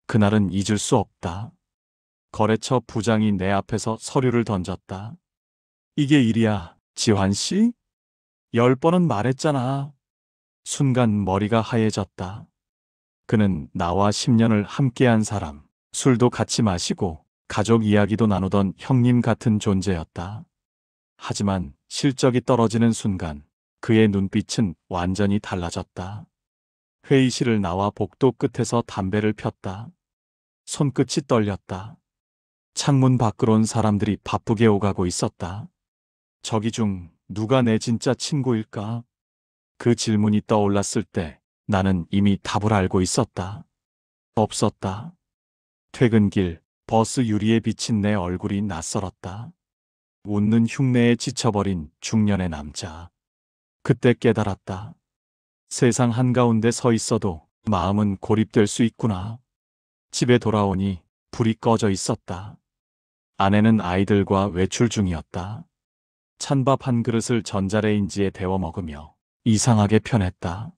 그날은 잊을 수 없다. 거래처 부장이 내 앞에서 서류를 던졌다. 이게 일이야, 지환 씨? 10번은 말했잖아. 순간 머리가 하얘졌다. 그는 나와 10년을 함께한 사람, 술도 같이 마시고 가족 이야기도 나누던 형님 같은 존재였다. 하지만 실적이 떨어지는 순간 그의 눈빛은 완전히 달라졌다. 회의실을 나와 복도 끝에서 담배를 폈다. 손끝이 떨렸다. 창문 밖으로 온 사람들이 바쁘게 오가고 있었다. 저기 중 누가 내 진짜 친구일까? 그 질문이 떠올랐을 때 나는 이미 답을 알고 있었다. 없었다. 퇴근길 버스 유리에 비친 내 얼굴이 낯설었다. 웃는 흉내에 지쳐버린 중년의 남자. 그때 깨달았다. 세상 한가운데 서 있어도 마음은 고립될 수 있구나. 집에 돌아오니 불이 꺼져 있었다. 아내는 아이들과 외출 중이었다. 찬밥 한 그릇을 전자레인지에 데워 먹으며 이상하게 편했다.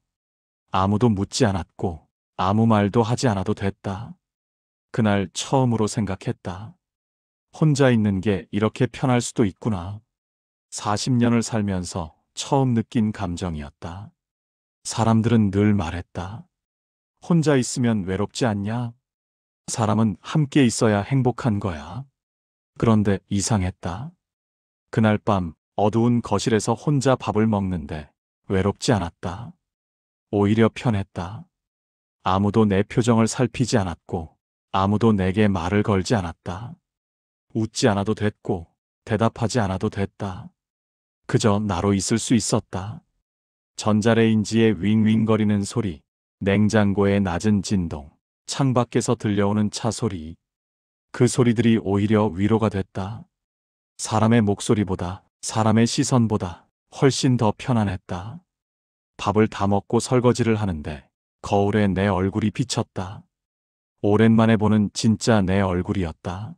아무도 묻지 않았고 아무 말도 하지 않아도 됐다. 그날 처음으로 생각했다. 혼자 있는 게 이렇게 편할 수도 있구나. 40년을 살면서 처음 느낀 감정이었다. 사람들은 늘 말했다. 혼자 있으면 외롭지 않냐? 사람은 함께 있어야 행복한 거야. 그런데 이상했다. 그날 밤 어두운 거실에서 혼자 밥을 먹는데 외롭지 않았다. 오히려 편했다. 아무도 내 표정을 살피지 않았고 아무도 내게 말을 걸지 않았다. 웃지 않아도 됐고 대답하지 않아도 됐다. 그저 나로 있을 수 있었다. 전자레인지의 윙윙거리는 소리, 냉장고의 낮은 진동, 창밖에서 들려오는 차 소리. 그 소리들이 오히려 위로가 됐다. 사람의 목소리보다, 사람의 시선보다 훨씬 더 편안했다. 밥을 다 먹고 설거지를 하는데 거울에 내 얼굴이 비쳤다. 오랜만에 보는 진짜 내 얼굴이었다.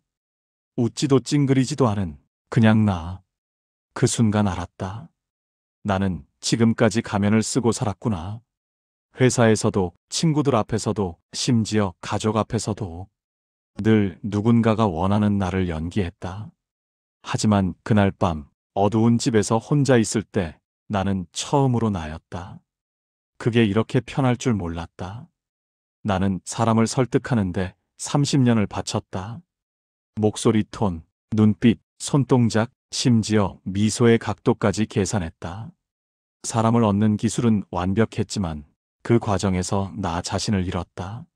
웃지도 찡그리지도 않은 그냥 나. 그 순간 알았다. 나는 지금까지 가면을 쓰고 살았구나. 회사에서도, 친구들 앞에서도, 심지어 가족 앞에서도 늘 누군가가 원하는 나를 연기했다. 하지만 그날 밤 어두운 집에서 혼자 있을 때 나는 처음으로 나였다. 그게 이렇게 편할 줄 몰랐다. 나는 사람을 설득하는데 30년을 바쳤다. 목소리 톤, 눈빛, 손동작, 심지어 미소의 각도까지 계산했다. 사람을 얻는 기술은 완벽했지만 그 과정에서 나 자신을 잃었다.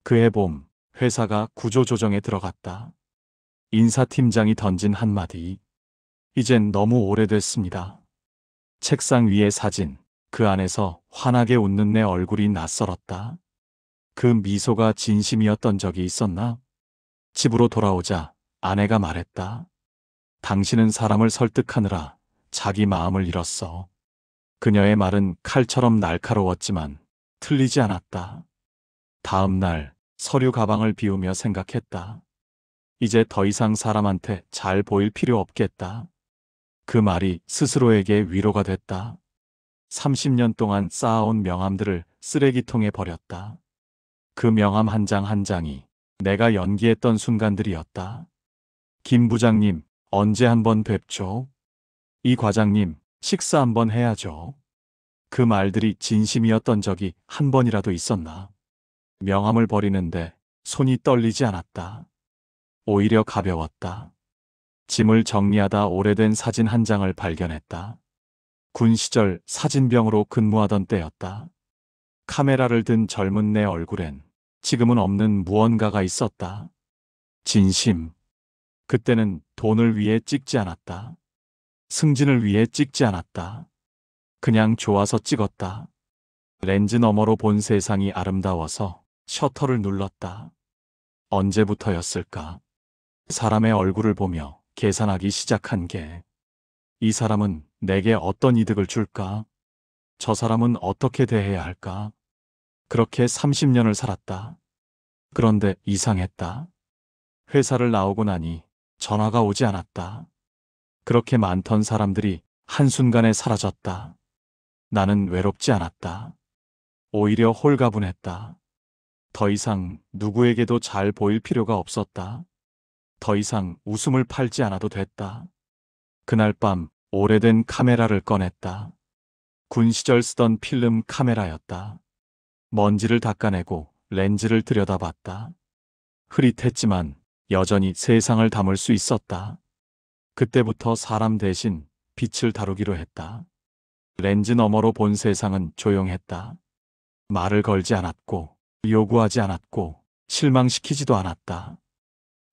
그해 봄, 회사가 구조조정에 들어갔다. 인사팀장이 던진 한마디. 이젠 너무 오래됐습니다. 책상 위의 사진, 그 안에서 환하게 웃는 내 얼굴이 낯설었다. 그 미소가 진심이었던 적이 있었나? 집으로 돌아오자 아내가 말했다. 당신은 사람을 설득하느라 자기 마음을 잃었어. 그녀의 말은 칼처럼 날카로웠지만 틀리지 않았다. 다음 날 서류 가방을 비우며 생각했다. 이제 더 이상 사람한테 잘 보일 필요 없겠다. 그 말이 스스로에게 위로가 됐다. 30년 동안 쌓아온 명함들을 쓰레기통에 버렸다. 그 명함 한 장 한 장이 내가 연기했던 순간들이었다. 김 부장님, 언제 한번 뵙죠? 이 과장님, 식사 한번 해야죠. 그 말들이 진심이었던 적이 한 번이라도 있었나? 명함을 버리는데 손이 떨리지 않았다. 오히려 가벼웠다. 짐을 정리하다 오래된 사진 한 장을 발견했다. 군 시절 사진병으로 근무하던 때였다. 카메라를 든 젊은 내 얼굴엔 지금은 없는 무언가가 있었다. 진심. 그때는 돈을 위해 찍지 않았다. 승진을 위해 찍지 않았다. 그냥 좋아서 찍었다. 렌즈 너머로 본 세상이 아름다워서 셔터를 눌렀다. 언제부터였을까? 사람의 얼굴을 보며 계산하기 시작한 게, 이 사람은 내게 어떤 이득을 줄까? 저 사람은 어떻게 대해야 할까? 그렇게 30년을 살았다. 그런데 이상했다. 회사를 나오고 나니 전화가 오지 않았다. 그렇게 많던 사람들이 한순간에 사라졌다. 나는 외롭지 않았다. 오히려 홀가분했다. 더 이상 누구에게도 잘 보일 필요가 없었다. 더 이상 웃음을 팔지 않아도 됐다. 그날 밤 오래된 카메라를 꺼냈다. 군 시절 쓰던 필름 카메라였다. 먼지를 닦아내고 렌즈를 들여다봤다. 흐릿했지만 여전히 세상을 담을 수 있었다. 그때부터 사람 대신 빛을 다루기로 했다. 렌즈 너머로 본 세상은 조용했다. 말을 걸지 않았고, 요구하지 않았고, 실망시키지도 않았다.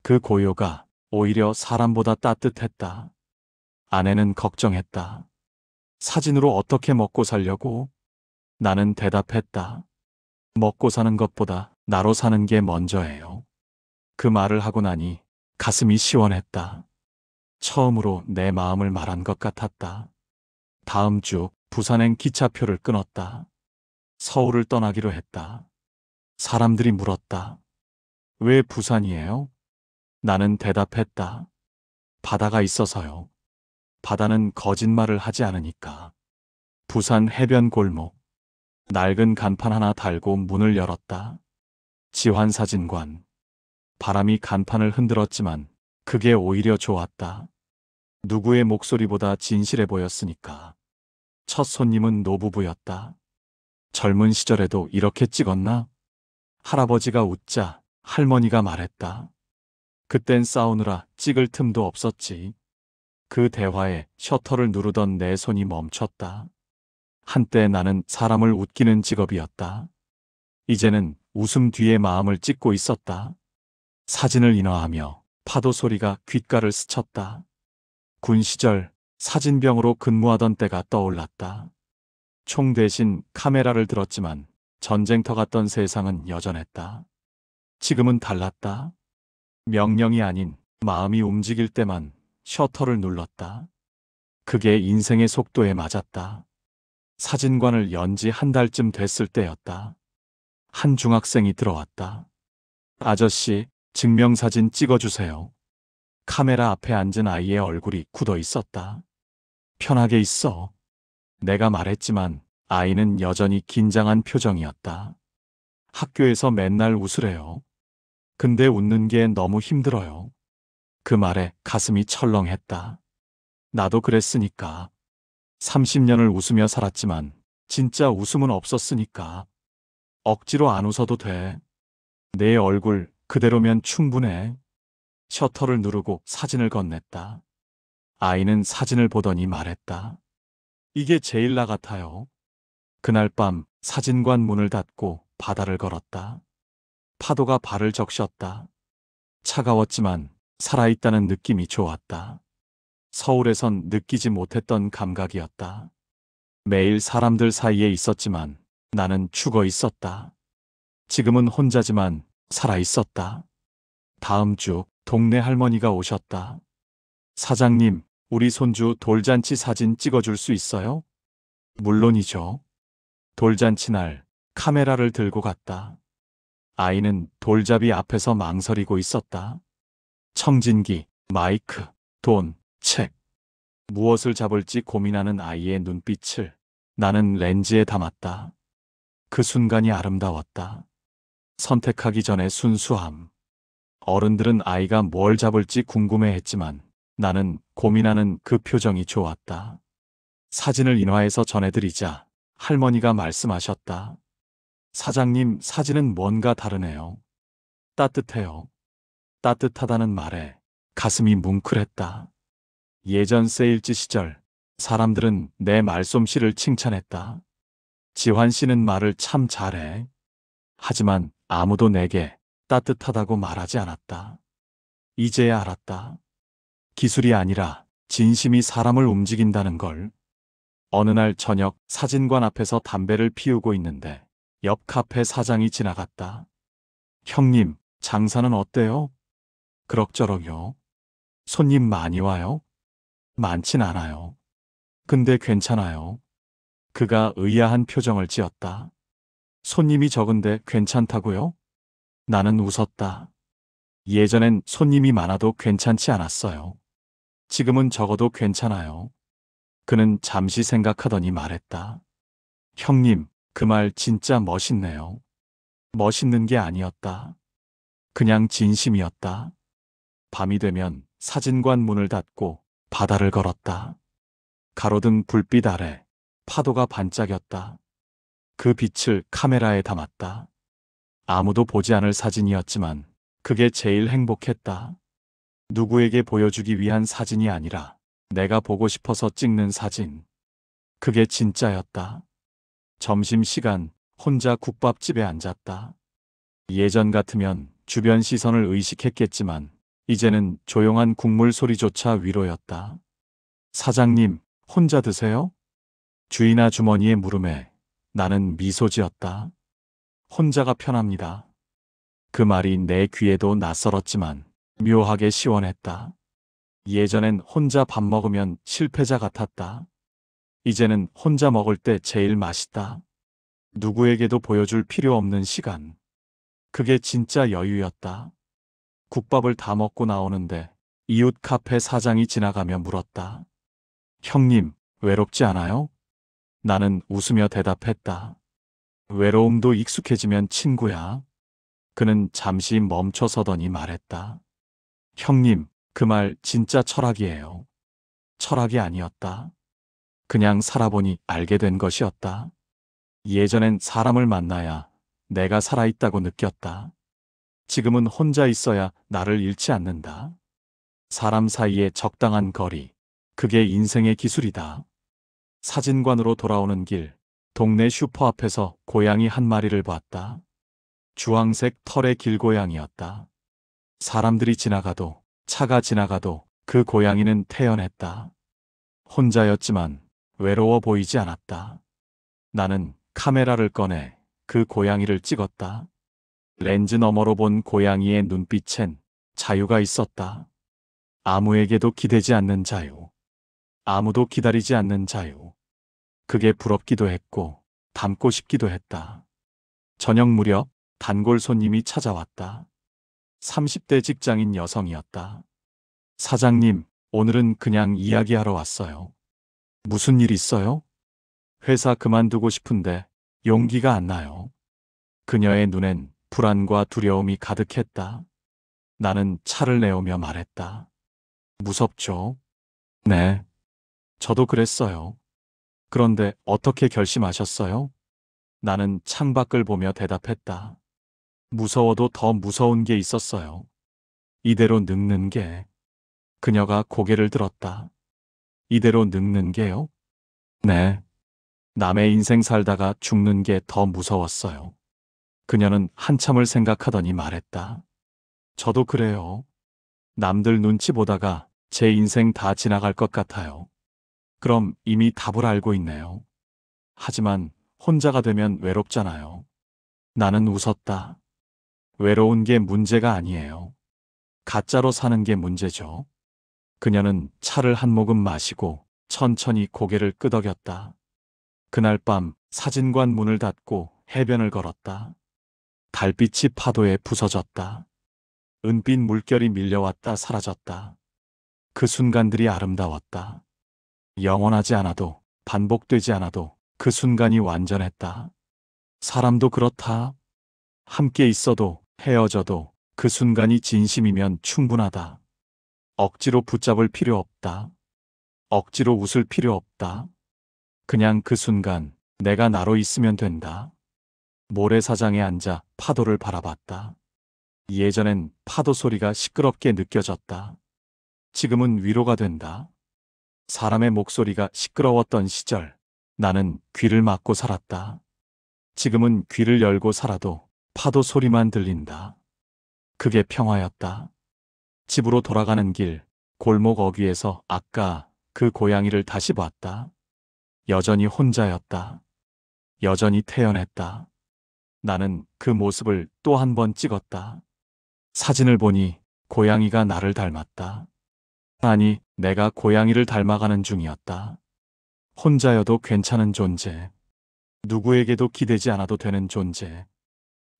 그 고요가 오히려 사람보다 따뜻했다. 아내는 걱정했다. 사진으로 어떻게 먹고 살려고? 나는 대답했다. 먹고 사는 것보다 나로 사는 게 먼저예요. 그 말을 하고 나니 가슴이 시원했다. 처음으로 내 마음을 말한 것 같았다. 다음 주 부산행 기차표를 끊었다. 서울을 떠나기로 했다. 사람들이 물었다. 왜 부산이에요? 나는 대답했다. 바다가 있어서요. 바다는 거짓말을 하지 않으니까. 부산 해변 골목. 낡은 간판 하나 달고 문을 열었다. 지환사진관. 바람이 간판을 흔들었지만 그게 오히려 좋았다. 누구의 목소리보다 진실해 보였으니까. 첫 손님은 노부부였다. 젊은 시절에도 이렇게 찍었나? 할아버지가 웃자 할머니가 말했다. 그땐 싸우느라 찍을 틈도 없었지. 그 대화에 셔터를 누르던 내 손이 멈췄다. 한때 나는 사람을 웃기는 직업이었다. 이제는 웃음 뒤에 마음을 찍고 있었다. 사진을 인화하며 파도 소리가 귓가를 스쳤다. 군 시절 사진병으로 근무하던 때가 떠올랐다. 총 대신 카메라를 들었지만 전쟁터 같던 세상은 여전했다. 지금은 달랐다. 명령이 아닌 마음이 움직일 때만 셔터를 눌렀다. 그게 인생의 속도에 맞았다. 사진관을 연 지 한 달쯤 됐을 때였다. 한 중학생이 들어왔다. 아저씨, 증명사진 찍어주세요. 카메라 앞에 앉은 아이의 얼굴이 굳어 있었다. 편하게 있어. 내가 말했지만 아이는 여전히 긴장한 표정이었다. 학교에서 맨날 웃으래요. 근데 웃는 게 너무 힘들어요. 그 말에 가슴이 철렁했다. 나도 그랬으니까. 30년을 웃으며 살았지만 진짜 웃음은 없었으니까. 억지로 안 웃어도 돼. 내 얼굴 그대로면 충분해. 셔터를 누르고 사진을 건넸다. 아이는 사진을 보더니 말했다. 이게 제일 나 같아요. 그날 밤 사진관 문을 닫고 바다를 걸었다. 파도가 발을 적셨다. 차가웠지만 살아있다는 느낌이 좋았다. 서울에선 느끼지 못했던 감각이었다. 매일 사람들 사이에 있었지만 나는 죽어 있었다. 지금은 혼자지만 살아 있었다. 다음 주 동네 할머니가 오셨다. 사장님, 우리 손주 돌잔치 사진 찍어줄 수 있어요? 물론이죠. 돌잔치 날 카메라를 들고 갔다. 아이는 돌잡이 앞에서 망설이고 있었다. 청진기, 마이크, 돈, 책. 무엇을 잡을지 고민하는 아이의 눈빛을 나는 렌즈에 담았다. 그 순간이 아름다웠다. 선택하기 전에 순수함. 어른들은 아이가 뭘 잡을지 궁금해했지만 나는 고민하는 그 표정이 좋았다. 사진을 인화해서 전해드리자 할머니가 말씀하셨다. 사장님, 사진은 뭔가 다르네요. 따뜻해요. 따뜻하다는 말에 가슴이 뭉클했다. 예전 세일즈 시절 사람들은 내 말솜씨를 칭찬했다. 지환 씨는 말을 참 잘해. 하지만 아무도 내게 따뜻하다고 말하지 않았다. 이제야 알았다. 기술이 아니라 진심이 사람을 움직인다는 걸. 어느 날 저녁 사진관 앞에서 담배를 피우고 있는데 옆 카페 사장이 지나갔다. 형님, 장사는 어때요? 그럭저럭요. 손님 많이 와요? 많진 않아요. 근데 괜찮아요. 그가 의아한 표정을 지었다. 손님이 적은데 괜찮다고요? 나는 웃었다. 예전엔 손님이 많아도 괜찮지 않았어요. 지금은 적어도 괜찮아요. 그는 잠시 생각하더니 말했다. 형님, 그 말 진짜 멋있네요. 멋있는 게 아니었다. 그냥 진심이었다. 밤이 되면 사진관 문을 닫고 바다를 걸었다. 가로등 불빛 아래 파도가 반짝였다. 그 빛을 카메라에 담았다. 아무도 보지 않을 사진이었지만 그게 제일 행복했다. 누구에게 보여주기 위한 사진이 아니라 내가 보고 싶어서 찍는 사진. 그게 진짜였다. 점심시간 혼자 국밥집에 앉았다. 예전 같으면 주변 시선을 의식했겠지만 이제는 조용한 국물 소리조차 위로였다. 사장님, 혼자 드세요? 주인 아주머니의 물음에 나는 미소 지었다. 혼자가 편합니다. 그 말이 내 귀에도 낯설었지만 묘하게 시원했다. 예전엔 혼자 밥 먹으면 실패자 같았다. 이제는 혼자 먹을 때 제일 맛있다. 누구에게도 보여줄 필요 없는 시간. 그게 진짜 여유였다. 국밥을 다 먹고 나오는데 이웃 카페 사장이 지나가며 물었다. 형님, 외롭지 않아요? 나는 웃으며 대답했다. 외로움도 익숙해지면 친구야. 그는 잠시 멈춰서더니 말했다. 형님, 그 말 진짜 철학이에요. 철학이 아니었다. 그냥 살아보니 알게 된 것이었다. 예전엔 사람을 만나야 내가 살아있다고 느꼈다. 지금은 혼자 있어야 나를 잃지 않는다. 사람 사이의 적당한 거리, 그게 인생의 기술이다. 사진관으로 돌아오는 길, 동네 슈퍼 앞에서 고양이 한 마리를 봤다. 주황색 털의 길고양이였다. 사람들이 지나가도, 차가 지나가도 그 고양이는 태연했다. 혼자였지만 외로워 보이지 않았다. 나는 카메라를 꺼내 그 고양이를 찍었다. 렌즈 너머로 본 고양이의 눈빛엔 자유가 있었다. 아무에게도 기대지 않는 자유. 아무도 기다리지 않는 자유. 그게 부럽기도 했고 닮고 싶기도 했다. 저녁 무렵 단골 손님이 찾아왔다. 30대 직장인 여성이었다. 사장님, 오늘은 그냥 이야기하러 왔어요. 무슨 일 있어요? 회사 그만두고 싶은데 용기가 안 나요. 그녀의 눈엔 불안과 두려움이 가득했다. 나는 차를 내오며 말했다. 무섭죠? 네. 저도 그랬어요. 그런데 어떻게 결심하셨어요? 나는 창밖을 보며 대답했다. 무서워도 더 무서운 게 있었어요. 이대로 늙는 게. 그녀가 고개를 들었다. 이대로 늙는 게요? 네. 남의 인생 살다가 죽는 게 더 무서웠어요. 그녀는 한참을 생각하더니 말했다. 저도 그래요. 남들 눈치 보다가 제 인생 다 지나갈 것 같아요. 그럼 이미 답을 알고 있네요. 하지만 혼자가 되면 외롭잖아요. 나는 웃었다. 외로운 게 문제가 아니에요. 가짜로 사는 게 문제죠. 그녀는 차를 한 모금 마시고 천천히 고개를 끄덕였다. 그날 밤 사진관 문을 닫고 해변을 걸었다. 달빛이 파도에 부서졌다. 은빛 물결이 밀려왔다 사라졌다. 그 순간들이 아름다웠다. 영원하지 않아도, 반복되지 않아도 그 순간이 완전했다. 사람도 그렇다. 함께 있어도 헤어져도 그 순간이 진심이면 충분하다. 억지로 붙잡을 필요 없다. 억지로 웃을 필요 없다. 그냥 그 순간 내가 나로 있으면 된다. 모래사장에 앉아 파도를 바라봤다. 예전엔 파도 소리가 시끄럽게 느껴졌다. 지금은 위로가 된다. 사람의 목소리가 시끄러웠던 시절, 나는 귀를 막고 살았다. 지금은 귀를 열고 살아도 파도 소리만 들린다. 그게 평화였다. 집으로 돌아가는 길, 골목 어귀에서 아까 그 고양이를 다시 봤다. 여전히 혼자였다. 여전히 태연했다. 나는 그 모습을 또 한 번 찍었다. 사진을 보니 고양이가 나를 닮았다. 아니, 내가 고양이를 닮아가는 중이었다. 혼자여도 괜찮은 존재. 누구에게도 기대지 않아도 되는 존재.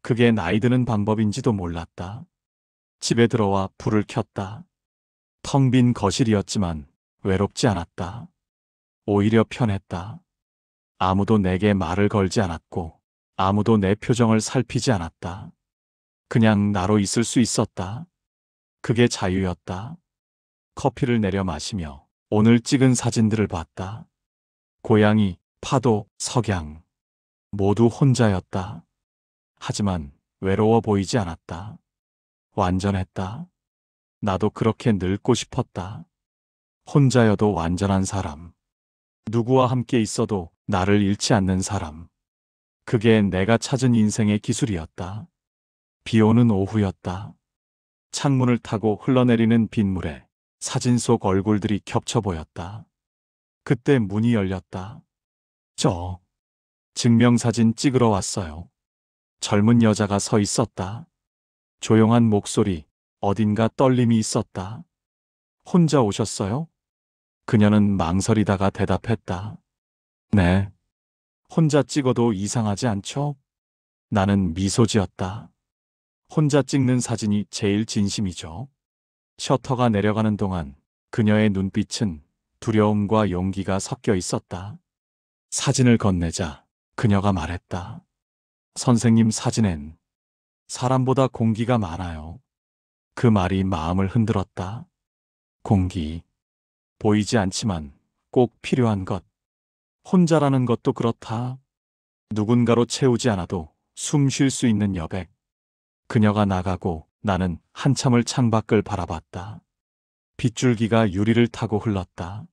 그게 나이 드는 방법인지도 몰랐다. 집에 들어와 불을 켰다. 텅 빈 거실이었지만 외롭지 않았다. 오히려 편했다. 아무도 내게 말을 걸지 않았고 아무도 내 표정을 살피지 않았다. 그냥 나로 있을 수 있었다. 그게 자유였다. 커피를 내려 마시며 오늘 찍은 사진들을 봤다. 고양이, 파도, 석양. 모두 혼자였다. 하지만 외로워 보이지 않았다. 완전했다. 나도 그렇게 늙고 싶었다. 혼자여도 완전한 사람. 누구와 함께 있어도 나를 잃지 않는 사람. 그게 내가 찾은 인생의 기술이었다. 비 오는 오후였다. 창문을 타고 흘러내리는 빗물에 사진 속 얼굴들이 겹쳐 보였다. 그때 문이 열렸다. 저 증명사진 찍으러 왔어요. 젊은 여자가 서 있었다. 조용한 목소리, 어딘가 떨림이 있었다. 혼자 오셨어요? 그녀는 망설이다가 대답했다. 네. 혼자 찍어도 이상하지 않죠? 나는 미소 지었다. 혼자 찍는 사진이 제일 진심이죠. 셔터가 내려가는 동안 그녀의 눈빛은 두려움과 용기가 섞여 있었다. 사진을 건네자 그녀가 말했다. 선생님 사진엔 사람보다 공기가 많아요. 그 말이 마음을 흔들었다. 공기. 보이지 않지만 꼭 필요한 것. 혼자라는 것도 그렇다. 누군가로 채우지 않아도 숨 쉴 수 있는 여백. 그녀가 나가고 나는 한참을 창밖을 바라봤다. 빗줄기가 유리를 타고 흘렀다.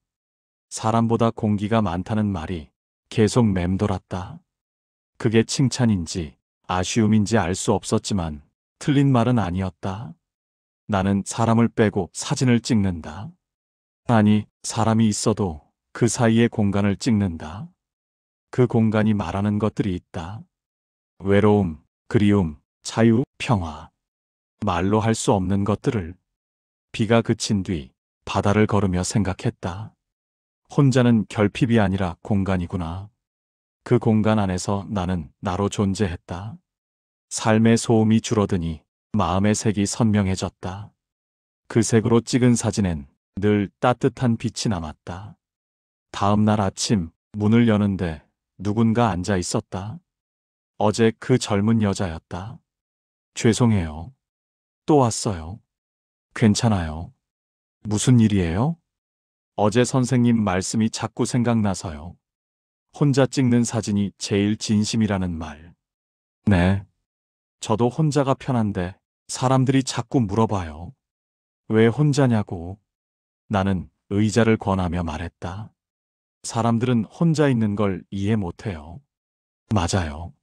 사람보다 공기가 많다는 말이 계속 맴돌았다. 그게 칭찬인지 아쉬움인지 알 수 없었지만 틀린 말은 아니었다. 나는 사람을 빼고 사진을 찍는다. 아니, 사람이 있어도 그 사이의 공간을 찍는다. 그 공간이 말하는 것들이 있다. 외로움, 그리움, 자유, 평화. 말로 할 수 없는 것들을. 비가 그친 뒤 바다를 걸으며 생각했다. 혼자는 결핍이 아니라 공간이구나. 그 공간 안에서 나는 나로 존재했다. 삶의 소음이 줄어드니 마음의 색이 선명해졌다. 그 색으로 찍은 사진엔 늘 따뜻한 빛이 남았다. 다음 날 아침 문을 여는데 누군가 앉아 있었다. 어제 그 젊은 여자였다. 죄송해요. 또 왔어요. 괜찮아요. 무슨 일이에요? 어제 선생님 말씀이 자꾸 생각나서요. 혼자 찍는 사진이 제일 진심이라는 말. 네. 저도 혼자가 편한데 사람들이 자꾸 물어봐요. 왜 혼자냐고. 나는 의자를 권하며 말했다. 사람들은 혼자 있는 걸 이해 못해요. 맞아요.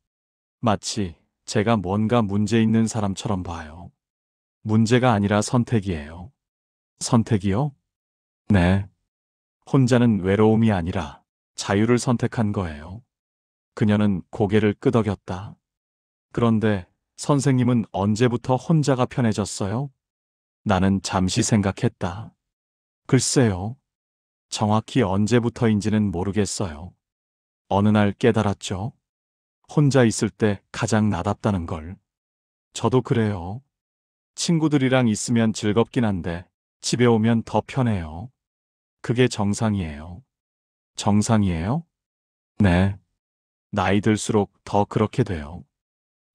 마치 제가 뭔가 문제 있는 사람처럼 봐요. 문제가 아니라 선택이에요. 선택이요? 네. 혼자는 외로움이 아니라 자유를 선택한 거예요. 그녀는 고개를 끄덕였다. 그런데 선생님은 언제부터 혼자가 편해졌어요? 나는 잠시 생각했다. 글쎄요. 정확히 언제부터인지는 모르겠어요. 어느 날 깨달았죠. 혼자 있을 때 가장 나답다는 걸. 저도 그래요. 친구들이랑 있으면 즐겁긴 한데 집에 오면 더 편해요. 그게 정상이에요. 정상이에요? 네. 나이 들수록 더 그렇게 돼요.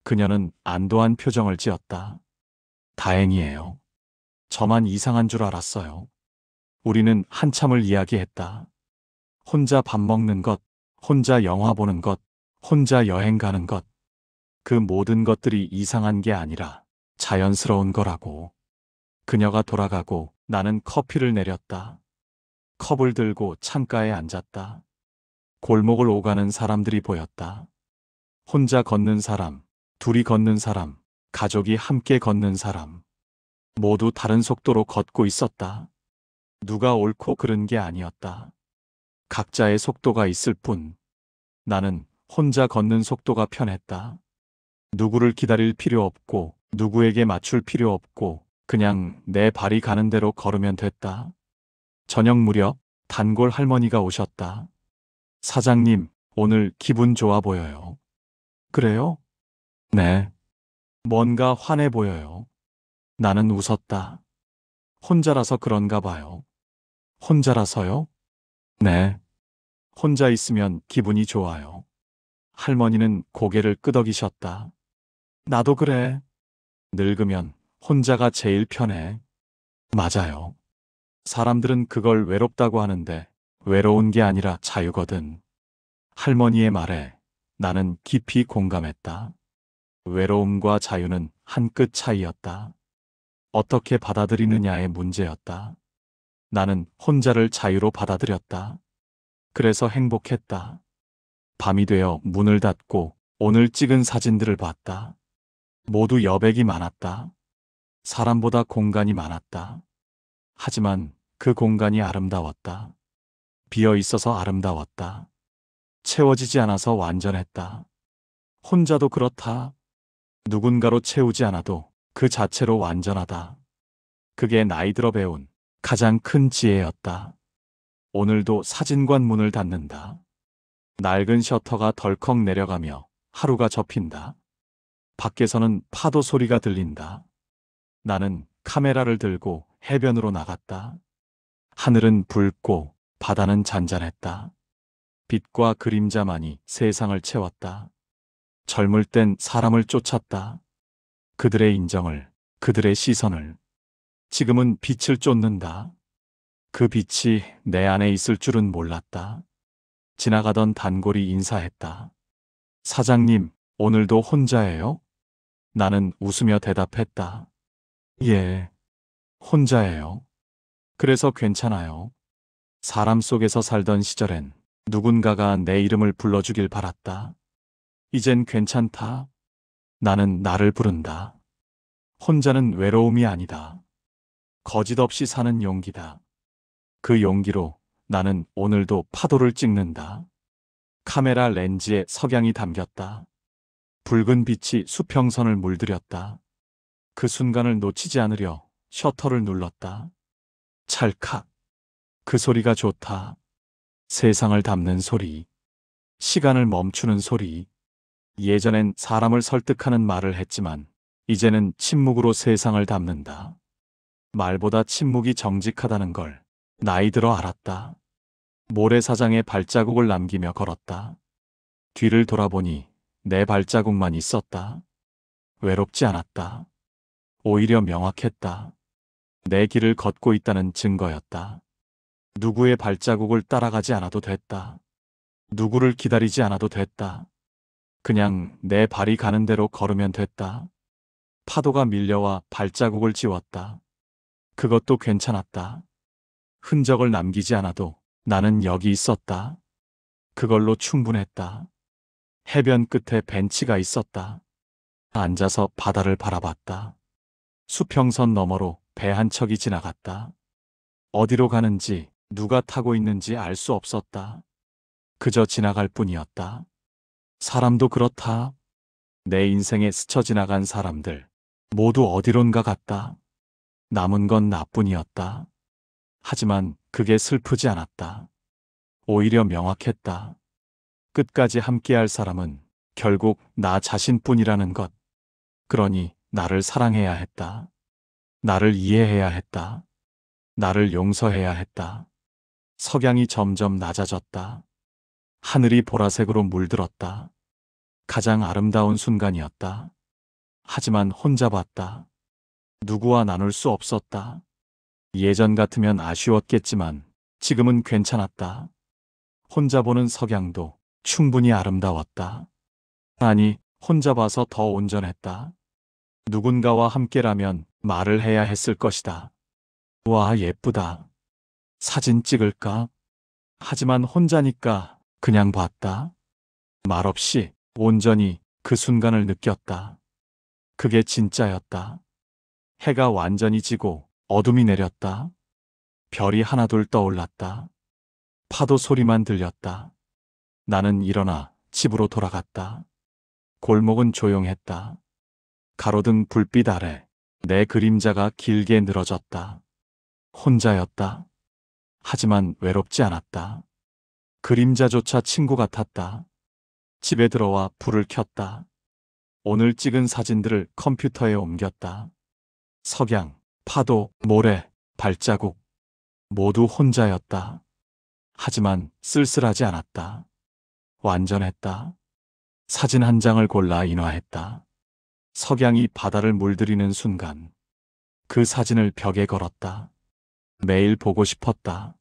그녀는 안도한 표정을 지었다. 다행이에요. 저만 이상한 줄 알았어요. 우리는 한참을 이야기했다. 혼자 밥 먹는 것, 혼자 영화 보는 것, 혼자 여행 가는 것. 그 모든 것들이 이상한 게 아니라 자연스러운 거라고. 그녀가 돌아가고 나는 커피를 내렸다. 컵을 들고 창가에 앉았다. 골목을 오가는 사람들이 보였다. 혼자 걷는 사람, 둘이 걷는 사람, 가족이 함께 걷는 사람. 모두 다른 속도로 걷고 있었다. 누가 옳고 그른 게 아니었다. 각자의 속도가 있을 뿐. 나는 혼자 걷는 속도가 편했다. 누구를 기다릴 필요 없고 누구에게 맞출 필요 없고 그냥 내 발이 가는 대로 걸으면 됐다. 저녁 무렵 단골 할머니가 오셨다. 사장님, 오늘 기분 좋아 보여요. 그래요? 네. 뭔가 환해 보여요. 나는 웃었다. 혼자라서 그런가 봐요. 혼자라서요? 네. 혼자 있으면 기분이 좋아요. 할머니는 고개를 끄덕이셨다. 나도 그래. 늙으면 혼자가 제일 편해. 맞아요. 사람들은 그걸 외롭다고 하는데 외로운 게 아니라 자유거든. 할머니의 말에 나는 깊이 공감했다. 외로움과 자유는 한 끗 차이였다. 어떻게 받아들이느냐의 문제였다. 나는 혼자를 자유로 받아들였다. 그래서 행복했다. 밤이 되어 문을 닫고 오늘 찍은 사진들을 봤다. 모두 여백이 많았다. 사람보다 공간이 많았다. 하지만 그 공간이 아름다웠다. 비어 있어서 아름다웠다. 채워지지 않아서 완전했다. 혼자도 그렇다. 누군가로 채우지 않아도 그 자체로 완전하다. 그게 나이 들어 배운 가장 큰 지혜였다. 오늘도 사진관 문을 닫는다. 낡은 셔터가 덜컥 내려가며 하루가 접힌다. 밖에서는 파도 소리가 들린다. 나는 카메라를 들고 해변으로 나갔다. 하늘은 붉고 바다는 잔잔했다. 빛과 그림자만이 세상을 채웠다. 젊을 땐 사람을 쫓았다. 그들의 인정을, 그들의 시선을. 지금은 빛을 쫓는다. 그 빛이 내 안에 있을 줄은 몰랐다. 지나가던 단골이 인사했다. 사장님, 오늘도 혼자예요? 나는 웃으며 대답했다. 예, 혼자예요. 그래서 괜찮아요. 사람 속에서 살던 시절엔 누군가가 내 이름을 불러주길 바랐다. 이젠 괜찮다. 나는 나를 부른다. 혼자는 외로움이 아니다. 거짓 없이 사는 용기다. 그 용기로 나는 오늘도 파도를 찍는다. 카메라 렌즈에 석양이 담겼다. 붉은 빛이 수평선을 물들였다. 그 순간을 놓치지 않으려 셔터를 눌렀다. 찰칵. 그 소리가 좋다. 세상을 담는 소리. 시간을 멈추는 소리. 예전엔 사람을 설득하는 말을 했지만 이제는 침묵으로 세상을 담는다. 말보다 침묵이 정직하다는 걸 나이 들어 알았다. 모래사장에 발자국을 남기며 걸었다. 뒤를 돌아보니 내 발자국만 있었다. 외롭지 않았다. 오히려 명확했다. 내 길을 걷고 있다는 증거였다. 누구의 발자국을 따라가지 않아도 됐다. 누구를 기다리지 않아도 됐다. 그냥 내 발이 가는 대로 걸으면 됐다. 파도가 밀려와 발자국을 지웠다. 그것도 괜찮았다. 흔적을 남기지 않아도 나는 여기 있었다. 그걸로 충분했다. 해변 끝에 벤치가 있었다. 앉아서 바다를 바라봤다. 수평선 너머로 배 한 척이 지나갔다. 어디로 가는지 누가 타고 있는지 알 수 없었다. 그저 지나갈 뿐이었다. 사람도 그렇다. 내 인생에 스쳐 지나간 사람들 모두 어디론가 갔다. 남은 건 나뿐이었다. 하지만 그게 슬프지 않았다. 오히려 명확했다. 끝까지 함께할 사람은 결국 나 자신뿐이라는 것. 그러니 나를 사랑해야 했다. 나를 이해해야 했다. 나를 용서해야 했다. 석양이 점점 낮아졌다. 하늘이 보라색으로 물들었다. 가장 아름다운 순간이었다. 하지만 혼자 봤다. 누구와 나눌 수 없었다. 예전 같으면 아쉬웠겠지만 지금은 괜찮았다. 혼자 보는 석양도 충분히 아름다웠다. 아니, 혼자 봐서 더 온전했다. 누군가와 함께라면 말을 해야 했을 것이다. 와, 예쁘다. 사진 찍을까? 하지만 혼자니까 그냥 봤다. 말없이 온전히 그 순간을 느꼈다. 그게 진짜였다. 해가 완전히 지고 어둠이 내렸다. 별이 하나둘 떠올랐다. 파도 소리만 들렸다. 나는 일어나 집으로 돌아갔다. 골목은 조용했다. 가로등 불빛 아래 내 그림자가 길게 늘어졌다. 혼자였다. 하지만 외롭지 않았다. 그림자조차 친구 같았다. 집에 들어와 불을 켰다. 오늘 찍은 사진들을 컴퓨터에 옮겼다. 석양, 파도, 모래, 발자국 모두 혼자였다. 하지만 쓸쓸하지 않았다. 완전했다. 사진 한 장을 골라 인화했다. 석양이 바다를 물들이는 순간 그 사진을 벽에 걸었다. 매일 보고 싶었다.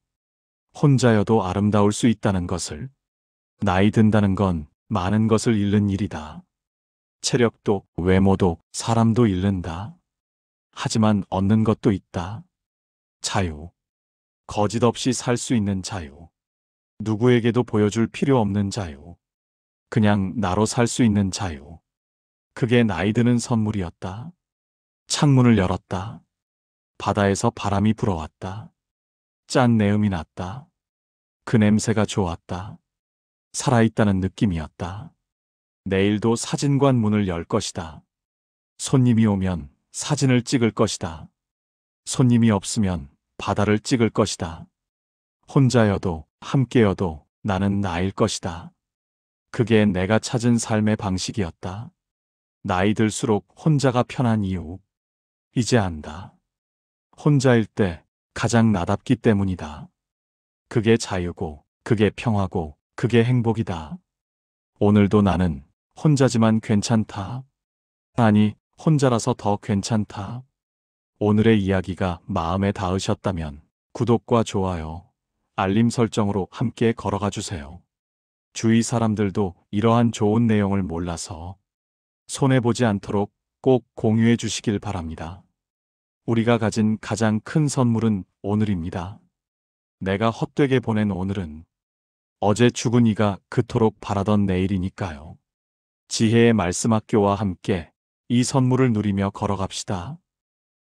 혼자여도 아름다울 수 있다는 것을. 나이 든다는 건 많은 것을 잃는 일이다. 체력도, 외모도, 사람도 잃는다. 하지만 얻는 것도 있다. 자유. 거짓 없이 살 수 있는 자유. 누구에게도 보여줄 필요 없는 자유. 그냥 나로 살 수 있는 자유. 그게 나이 드는 선물이었다. 창문을 열었다. 바다에서 바람이 불어왔다. 짠 내음이 났다. 그 냄새가 좋았다. 살아있다는 느낌이었다. 내일도 사진관 문을 열 것이다. 손님이 오면 사진을 찍을 것이다. 손님이 없으면 바다를 찍을 것이다. 혼자여도 함께여도 나는 나일 것이다. 그게 내가 찾은 삶의 방식이었다. 나이 들수록 혼자가 편한 이유. 이제 안다. 혼자일 때 가장 나답기 때문이다. 그게 자유고, 그게 평화고, 그게 행복이다. 오늘도 나는 혼자지만 괜찮다. 아니, 혼자라서 더 괜찮다. 오늘의 이야기가 마음에 닿으셨다면 구독과 좋아요, 알림 설정으로 함께 걸어가 주세요. 주위 사람들도 이러한 좋은 내용을 몰라서 손해보지 않도록 꼭 공유해 주시길 바랍니다. 우리가 가진 가장 큰 선물은 오늘입니다. 내가 헛되게 보낸 오늘은 어제 죽은 이가 그토록 바라던 내일이니까요. 지혜의 말씀 학교와 함께 이 선물을 누리며 걸어갑시다.